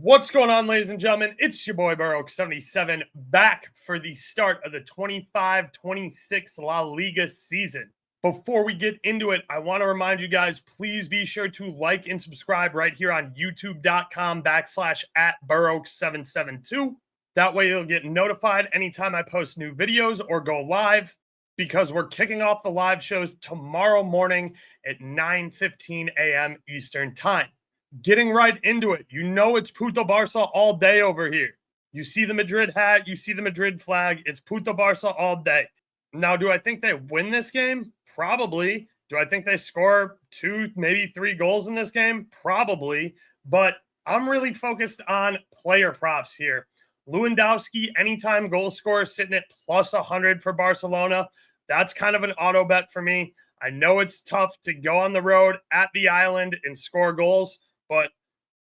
What's going on, ladies and gentlemen? It's your boy BurrowX77 back for the start of the 25-26 La Liga season. Before we get into it, I want to remind you guys, please be sure to like and subscribe right here on youtube.com/@BurrowX772. That way you'll get notified anytime I post new videos or go live, because we're kicking off the live shows tomorrow morning at 9:15 a.m. Eastern Time. Getting right into it. You know it's Puto Barça all day over here. You see the Madrid hat, you see the Madrid flag. It's Puto Barça all day. Now, do I think they win this game? Probably. Do I think they score 2, maybe 3 goals in this game? Probably. But I'm really focused on player props here. Lewandowski, anytime goal scorer, sitting at plus 100 for Barcelona. That's kind of an auto bet for me. I know it's tough to go on the road at the island and score goals, but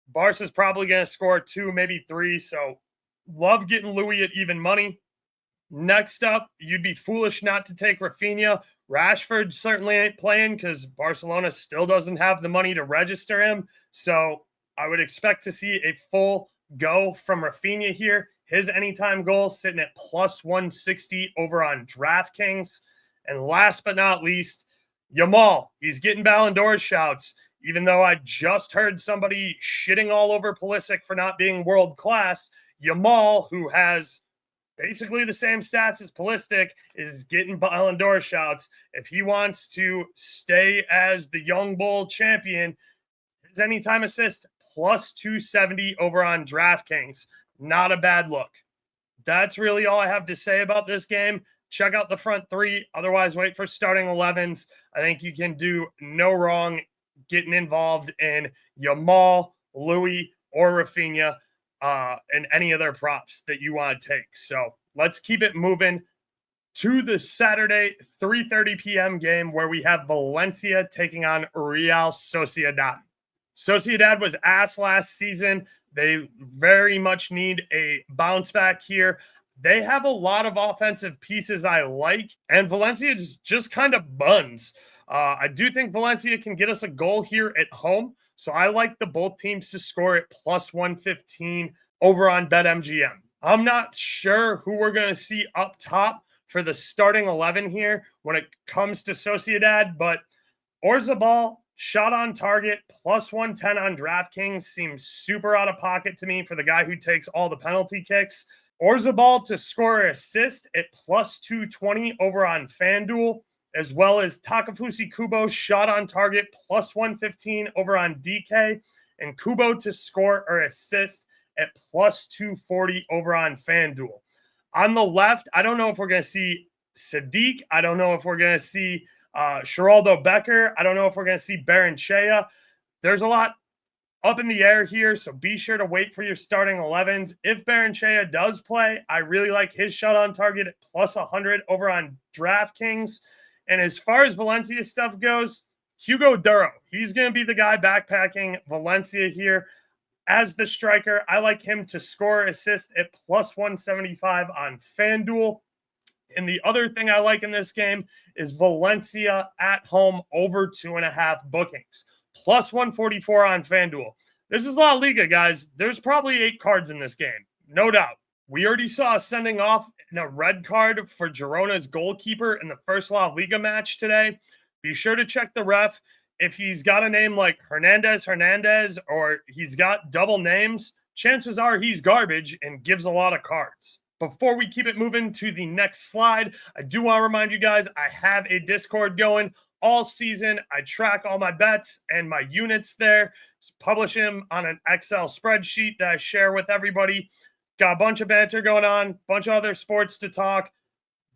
Barca's probably going to score 2, maybe 3. So love getting Louis at even money. Next up, you'd be foolish not to take Rafinha. Rashford certainly ain't playing because Barcelona still doesn't have the money to register him. So I would expect to see a full go from Rafinha here. His anytime goal sitting at plus 160 over on DraftKings. And last but not least, Yamal. He's getting Ballon d'Or shouts. Even though I just heard somebody shitting all over Pulisic for not being world class, Yamal, who has basically the same stats as Pulisic, is getting Ballon d'Or shouts. If he wants to stay as the young bull champion, his anytime assist plus 270 over on DraftKings. Not a bad look. That's really all I have to say about this game. Check out the front three. Otherwise, wait for starting 11s. I think you can do no wrong getting involved in Yamal, Louis, or Rafinha, and any other props that you want to take. So let's keep it moving to the Saturday 3:30 p.m. game where we have Valencia taking on Real Sociedad. Sociedad was ass last season. They very much need a bounce back here. They have a lot of offensive pieces I like, and Valencia just kind of buns. I do think Valencia can get us a goal here at home, so I like the both teams to score at plus 115 over on BetMGM. I'm not sure who we're going to see up top for the starting 11 here when it comes to Sociedad, but Orzabal, shot on target, plus 110 on DraftKings seems super out of pocket to me for the guy who takes all the penalty kicks. Orzabal to score or assist at plus 220 over on FanDuel, as well as Takefusa Kubo shot on target plus 115 over on DK, and Kubo to score or assist at plus 240 over on FanDuel. On the left, I don't know if we're going to see Sadiq. I don't know if we're going to see Geraldo Becker. I don't know if we're going to see Barrenechea. There's a lot up in the air here, so be sure to wait for your starting 11s. If Barrenechea does play, I really like his shot on target at plus 100 over on DraftKings. And as far as Valencia stuff goes, Hugo Duro, he's going to be the guy backpacking Valencia here as the striker. I like him to score assist at plus 175 on FanDuel. And the other thing I like in this game is Valencia at home over 2.5 bookings. Plus 144 on FanDuel. This is La Liga, guys. There's probably 8 cards in this game. No doubt. We already saw a sending off in a red card for Girona's goalkeeper in the first La Liga match today. Be sure to check the ref. If he's got a name like Hernandez, or he's got double names, chances are he's garbage and gives a lot of cards. Before we keep it moving to the next slide, I do want to remind you guys I have a Discord going all season. I track all my bets and my units there, publish them on an Excel spreadsheet that I share with everybody. Got a bunch of banter going on, bunch of other sports to talk.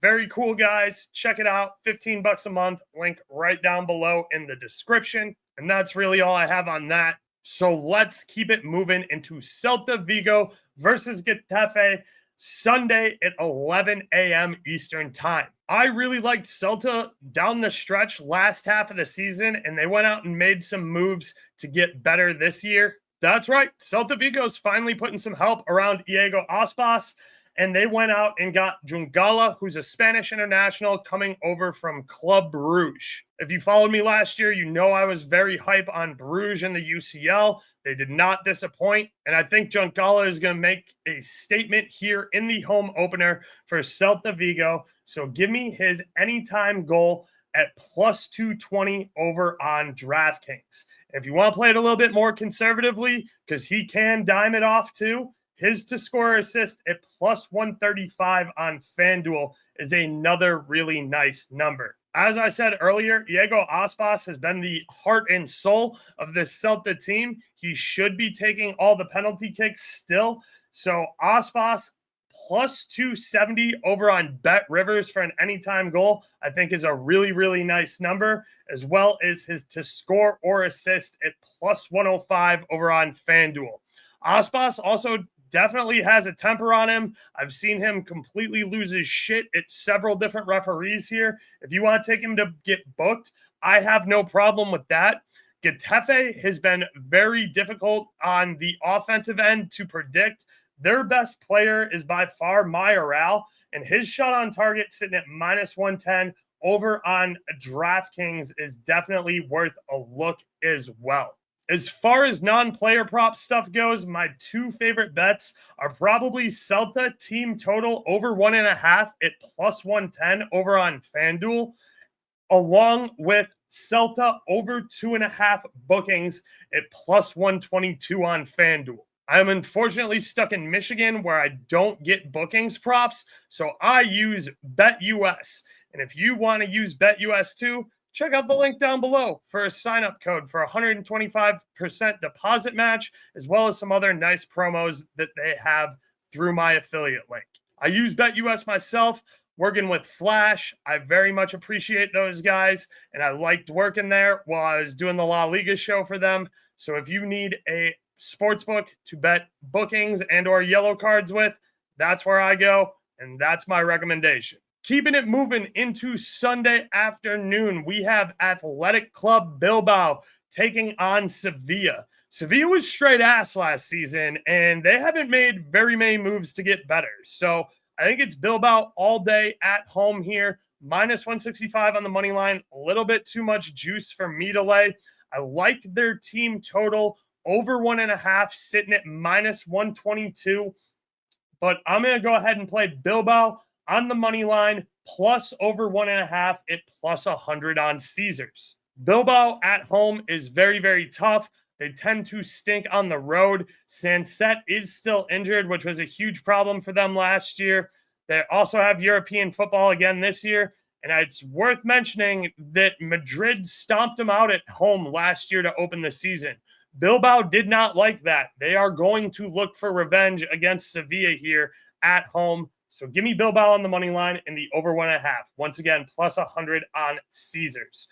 Very cool, guys. Check it out. $15 a month. Link right down below in the description. And that's really all I have on that. So let's keep it moving into Celta Vigo versus Getafe Sunday at 11 a.m. Eastern Time. I really liked Celta down the stretch last half of the season, and they went out and made some moves to get better this year. That's right. Celta Vigo's finally putting some help around Iago Aspas, and they went out and got Jungala, who's a Spanish international coming over from Club Bruges. If you followed me last year, you know I was very hype on Bruges in the UCL. They did not disappoint, and I think Jungala is going to make a statement here in the home opener for Celta Vigo. So give me his anytime goal at plus 220 over on DraftKings. If you want to play it a little bit more conservatively, because he can dime it off too, his to score or assist at plus 135 on FanDuel is another really nice number. As I said earlier, Diego Aspas has been the heart and soul of this Celta team. He should be taking all the penalty kicks still. So Aspas plus 270 over on Bet Rivers for an anytime goal, I think is a really, really nice number, as well as his to score or assist at plus 105 over on FanDuel. Aspas also definitely has a temper on him. I've seen him completely lose his shit at several different referees here. If you want to take him to get booked, I have no problem with that. Getafe has been very difficult on the offensive end to predict. Their best player is by far Mayoral, and his shot on target sitting at minus 110 over on DraftKings is definitely worth a look as well. As far as non-player prop stuff goes, my two favorite bets are probably Celta team total over 1.5 at plus 110 over on FanDuel, along with Celta over 2.5 bookings at plus 122 on FanDuel. I'm unfortunately stuck in Michigan where I don't get bookings props, so I use BetUS. And if you want to use BetUS too, check out the link down below for a sign-up code for 125% deposit match, as well as some other nice promos that they have through my affiliate link. I use BetUS myself, working with Flash. I very much appreciate those guys, and I liked working there while I was doing the La Liga show for them. So if you need a sportsbook to bet bookings and or yellow cards with, that's where I go, and that's my recommendation. Keeping it moving into Sunday afternoon, we have Athletic Club Bilbao taking on Sevilla. Sevilla was straight ass last season, and they haven't made very many moves to get better. So I think it's Bilbao all day at home here, minus 165 on the money line, a little bit too much juice for me to lay. I like their team total over 1.5, sitting at minus 122. But I'm going to go ahead and play Bilbao on the money line, plus over 1.5 at plus 100 on Caesars. Bilbao at home is very, very tough. They tend to stink on the road. Sanset is still injured, which was a huge problem for them last year. They also have European football again this year. And it's worth mentioning that Madrid stomped them out at home last year to open the season. Bilbao did not like that. They are going to look for revenge against Sevilla here at home. So give me Bilbao on the money line in the over 1.5. Once again, plus 100 on Caesars.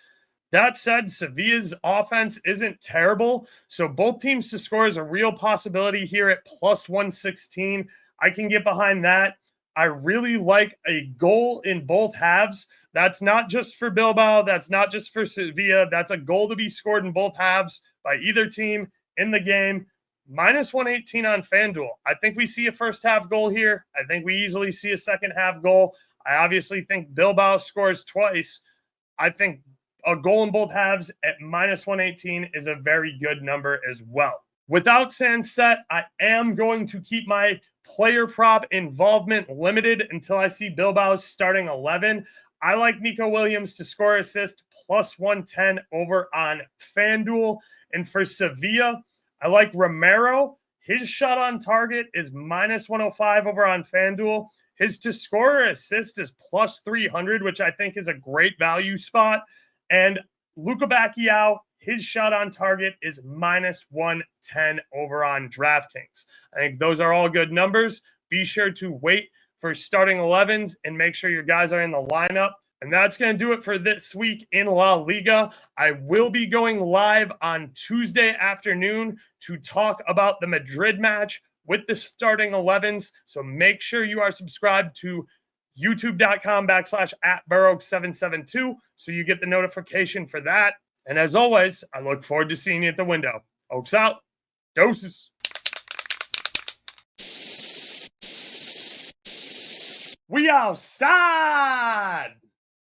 That said, Sevilla's offense isn't terrible. So both teams to score is a real possibility here at plus 116. I can get behind that. I really like a goal in both halves. That's not just for Bilbao. That's not just for Sevilla. That's a goal to be scored in both halves by either team in the game. Minus 118 on FanDuel. I think we see a first half goal here. I think we easily see a second half goal. I obviously think Bilbao scores twice. I think a goal in both halves at minus 118 is a very good number as well. Without Sanset, I am going to keep my player prop involvement limited until I see Bilbao's starting 11. I like Nico Williams to score assist plus 110 over on FanDuel. And for Sevilla, I like Romero. His shot on target is minus 105 over on FanDuel. His to score or assist is plus 300, which I think is a great value spot. And Luka Bacchiao, his shot on target is minus 110 over on DraftKings. I think those are all good numbers. Be sure to wait for starting 11s and make sure your guys are in the lineup. And that's going to do it for this week in La Liga. I will be going live on Tuesday afternoon to talk about the Madrid match with the starting 11s. So make sure you are subscribed to youtube.com/@Burrow772 so you get the notification for that. And as always, I look forward to seeing you at the window. Oaks out. Doses. We outside.